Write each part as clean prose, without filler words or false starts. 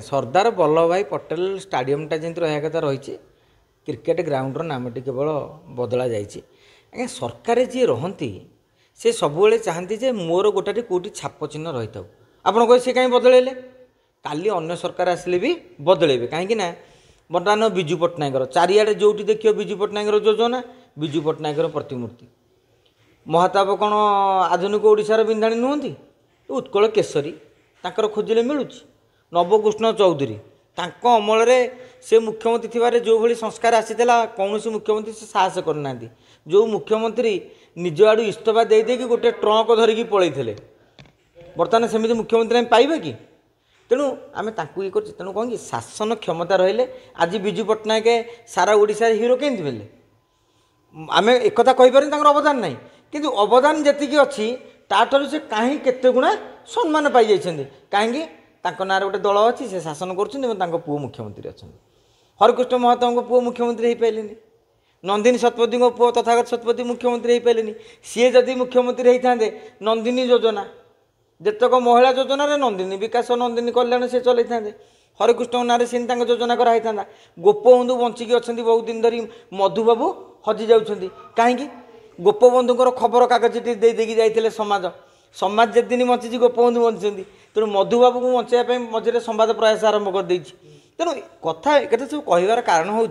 सरदार वल्लभ भाई पटेल स्टाडियमटा जमी रहा कथा रही क्रिकेट ग्राउंडर नामटी केवल बदला जाए सरकार जी रहती से सब चाहती जे मोर गोटे कौटी छाप चिन्ह रही था आपड़ कहे सी कहीं बदलैले काली अन्य सरकार आसिले भी बदलैबे कहीं बर्तमान विजु पट्टनायक चारिआडे जो देखिए विजु पट्टनायक योजना विजु पट्टनायक प्रतिमूर्ति महाताप कौन आधुनिक ओडिशार बिंधाणी नुहति उत्कल केशरी तांकर खोजिले मिलूँ नवकृष्ण चौधरी तांको अमल से मुख्यमंत्री थिबारे जो भली संस्कार आसीला कौन मुख्यमंत्री से साहस करना जो मुख्यमंत्री निज आड़ू इस्तफा दे देकी गोटे ट्रंक धरिकी पलैले बर्तमान सेमती मुख्यमंत्री आम पाइबा कि तेणु आम ये कर तेणु कौन कि शासन क्षमता रहिले आज विजु पट्टनायक सारा ओडिशा हिरो केमती मिले आम एक कहीपर अवदान ना कि अवदान जी अच्छी ताठू से कहीं केते गुणा सम्मान पाई जाइछन्ति कहीं ना गोटे दल अच्छी से शासन कर पुओ मुख्यमंत्री अच्छा हरकृष्ण महतो पुओ मुख्यमंत्री हो पारे नंदिनी शतपथी पुओ तथागत शतपथी मुख्यमंत्री हो पारे सी जदि मुख्यमंत्री होते नंदिनी योजना जितक महिला योजन नंदिनी विकास नंदिनी कल्याण से चल था हरकृष्ण ना सी योजना कराई था गोपबंधु बंचिकी अच्छा बहुत दिन धरी मधुबाबू हजि जाऊँच कहीं गोपबंधुर खबर कागजटी देदेकी जाते समाज समाज जे दिन बंची गोपबंधु बंची तेणु मधुबाबू को बचाई मझे संवाद प्रयास आरंभ कर तेणु कथा एक सब कहार कारण हूँ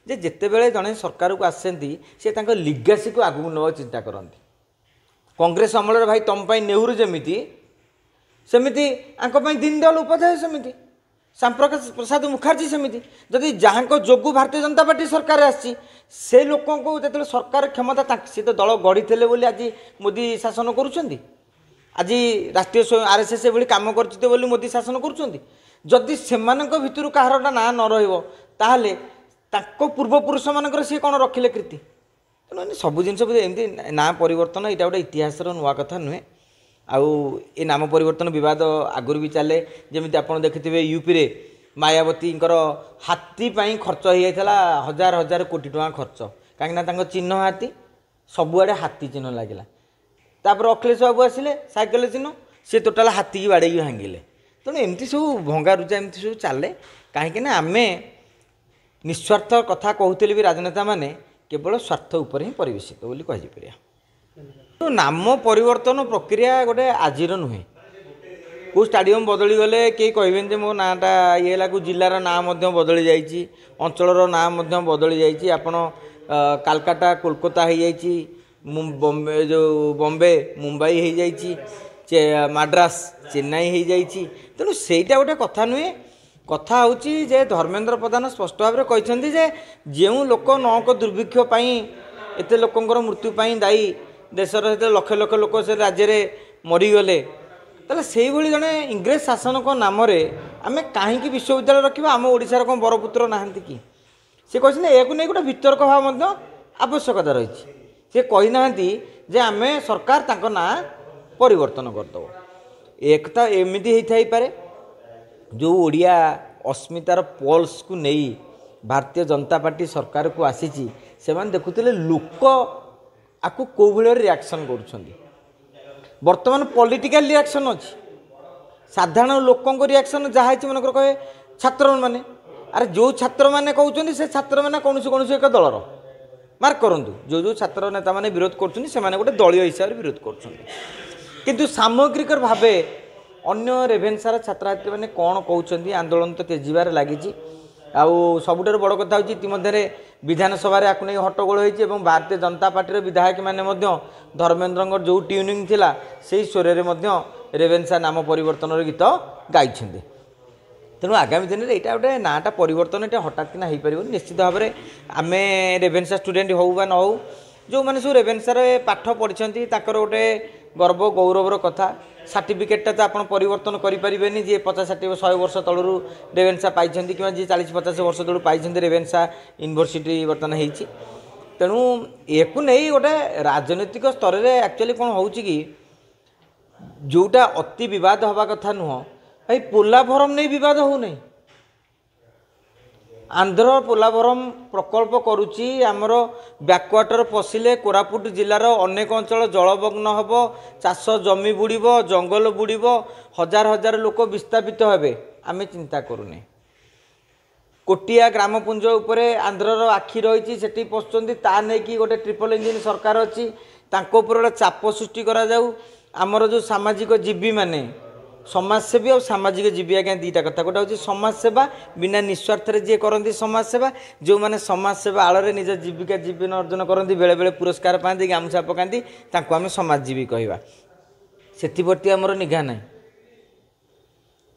जिते बड़े जड़े सरकार को आसती सी लिगासी को आगू नवा चिंता करती कांग्रेस अमल भाई तुम नेहरू जमीती सेमिति दीनदयाल उपाध्याय सेमिति श्याम प्रसाद मुखर्जी सेमिति जदि जहाँ जोगु भारतीय जनता पार्टी सरकार आसी से लोकों को जो सरकार क्षमता सी तो दल गढ़ी बोली आज मोदी शासन करुँच आज राष्ट्रीय आरएसएस भली कम कर मोदी शासन करुँच से भितर कहार ना न रही पूर्वपुरुष मान सी कौन रखिले कृति तेणु सब जिन एमती ना परिवर्तन यहाँ गोटे इतिहास नुआ कथा नुहे आउ ये नाम परिवर्तन विवाद आगुरी भी चले जमी आप देखिथे यूपी रे मायावती हाथी खर्च हो जाता हजार हजार कोटी टका खर्च कहीं चिन्ह हाथी सबुआड़े हाथी चिन्ह लगे तापर अखिलेश बाबू आसिले साइकेल चिन्ह सी टोटाल हाथी की बाड़े भांगिले तेणु एमती सब भंगा रुजा एमती सब चले कहीं आम निस्वार्थ कथा कहते भी राजनेता माने केवल स्वार्थ उपर ही परिवेशित बोली कहीपर नाम परिवर्तन प्रक्रिया गोटे आजिर नुहे को स्टाडियम बदली गले कई कहे मो नाटा ये लगू जिलार ना बदली जाइए अंचल ना बदली जाइए आपड़ कालकाटा कोलकाता हो जाइए बॉम्बे जो बॉम्बे मुंबई हो जाइए मद्रास चेन्नई हो जाइए तेणु सेटा गोटे कथा नुहे कथा हूँ जे धर्मेंद्र प्रधान स्पष्ट भाव में कहते जो लोक नौक दुर्भिक्ष एत लोकंर मृत्यु दायी देशर लक्ष लक्ष लोक से राज्य में मरीगले ताले से जड़े इंग्रेज शासन को नाम आम कहीं विश्वविद्यालय रखा आम ओडिशार कौन बरपुत्र नहांती कि सी कहते एक नहीं गोटे वितर्क भाव आवश्यकता रही सी कहीना जे आम सरकार तांको ना परिवर्तन करदेव एक तो एमती होता पारे जो ओडिया अस्मितार पल्स को नहीं भारतीय जनता पार्टी सरकार को आसी से देखुले लोक आपको कौ भाई रिएक्शन बर्तमान पॉलिटिकल रिएक्शन अच्छी साधारण लोकों रिएक्शन जहाँ मन कहे छात्र मैंने अरे जो छात्र मैंने कहते से छात्र मैंने कौन कौन एक दलर मार्क करूँ जो जो छात्र नेता मैंने विरोध कर गोटे दलीय हिसाब से विरोध कर सामग्रिक भाव अन्य रेभेन्सार छात्र छात्री मैंने कौन कहते आंदोलन तो तेजिबार लगी आउ सबुठार बड़ कथा हूँ इतिमध्य विधानसभा आपको नहीं हट्टगोल होती भारतीय जनता पार्टी विधायक मैंने धर्मेंद्र जो ट्यूनिंग थिला से स्वर में रेभेन्सा नाम परिवर्तन गीत गाई तेणु आगामी दिन में यहाँ गोटे नाटा परिवर्तन ये हठात कि हो पार निश्चित भाव में आम रेभेन्सा स्टूडेंट हो बा न हो जो मैंने सब रेभेन्सार पाठ पढ़ी गोटे गर्व गौरवर कथा सर्टिफिकेटा तो आप परिवर्तन करें जी 50-60-100 वर्ष तलू रेभेन्सा पाई कि जी 40-50 वर्ष तलू पाई रेभेन्सा यूनिवर्सिटी बर्तमान होती तेणु एक नहीं गोटे राजनैतिक स्तर में एक्चुअली कौन हो जोटा अति बद हवा कथा नुह भाई पोलाभरम नहीं बद हो नहीं आंध्र पोलाभरम प्रकल्प करुच्ची आमर बैकवाटर पशिले कोरापुट जिलार अनेक अंचल जलमग्न हम चाष जमी बुड़ब जंगल बुड़ब हजार हजार लोक विस्थापित हेबे आमे चिंता करूने कोटिया ग्रामपुंज उपरे आंध्रर आखि रही सेठी पशुंट ता नहीं कि गोटे ट्रिपल इंजिन सरकार अच्छी तांको ऊपर गोटे चाप सृष्टि करा जाऊ आमर जो सामाजिक जीवी माने समाजसेवी और सामाजिक जीवी आज्ञा दुईटा कथा गोटे हूँ समाजसेवा बिना निस्वार्थ जी करती समाजसेवा जो मैंने समाजसेवा आड़ निज जीविका जीवन अर्जन करती बेले बेले पुरस्कार पाती गामुछा पकाती तांको आम समाजजीवी कहवा से आमर निघा ना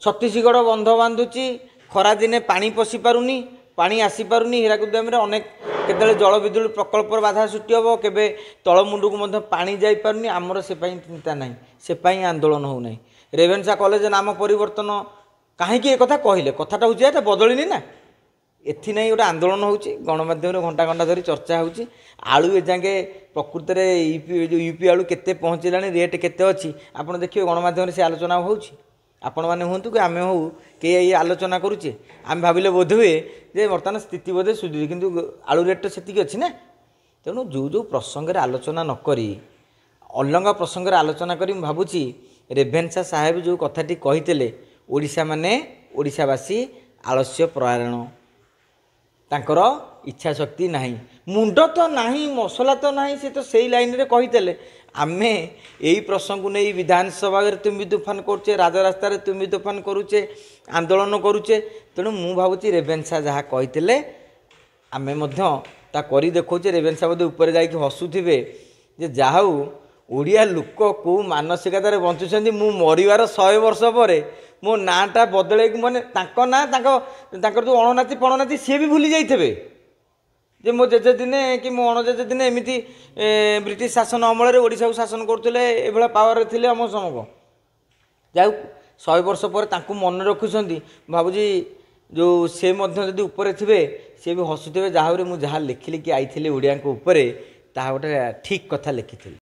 छत्तीसगढ़ बंध बांधुची खरा दिने पानी पशि पारुनी पानी आसी पारुनी हीराकुद डैम रे अनेक केतले जल विद्युत प्रकल्प बाधा सृष्टि हम केबे तलमुंडू को पानी जाई पारुनी आमर से चिंता ना से आंदोलन हो ना रेवेन्सा कॉलेज नाम परिवर्तन कहीं एक कथा कहले कथाटा हूँ बदलनी ना एथि नहीं गोटे आंदोलन होची गणमाध्यम घंटा घंटा धरी चर्चा होची आलू एजागे प्रकृत में यूपी आलू केते पहुँचलानी रेट केते अच्छी आपड़ देखिए गणमाध्यम से आलोचना होची आपण मैंने हूँ कि आम हूँ कई आलोचना करुचे आम भाविले बोध हुए जे बर्तमान स्थिति बोधे सुधुरी किंतु आलू रेट तो सेतिक अच्छी ना तेणु जो जो प्रसंग आलोचना नक अलंगा प्रसंग आलोचना करी भावुची रेभेन्सा साहेब जो कथाटी कही ओडिशा माने ओडिशावासी आलस्य प्रयाण तांकर इच्छा शक्ति नहीं मुंड तो नहीं मसला तो नहीं से तो सही लाइन रे कही आमे यही प्रसंग नहीं विधानसभा तुम्बी तुफान करुचे राजरास्तार तुम्बी तुफान करुचे आंदोलन करुचे तेणु मु भावुची रेभेन्सा जहाँ कही आमे ता करी देखौचे रेभेन्सा बोधे ऊपर जाइए हसुथिबे जे जाहू ओडिया लोक को मानसिकतार बंचुंट मु मरिवार 100 वर्ष पर मो नाटा बदल मैंने ना जो अणनाती पणनाती सी भी भूली जाइए जे मो जेजे दिने कि मो अणजेजे दिने एमती ब्रिटिश शासन अमल ओडिशा को शासन करते ये पावर थे आम समूह जा 100 वर्ष पर मन रखुंट भावुजी जो से जदि ऊपर थे सी भी हसुवे जहाँ मुझे लिखिली कि आई ओडिया ऊपर ता गोटे ठीक कथा लिखी।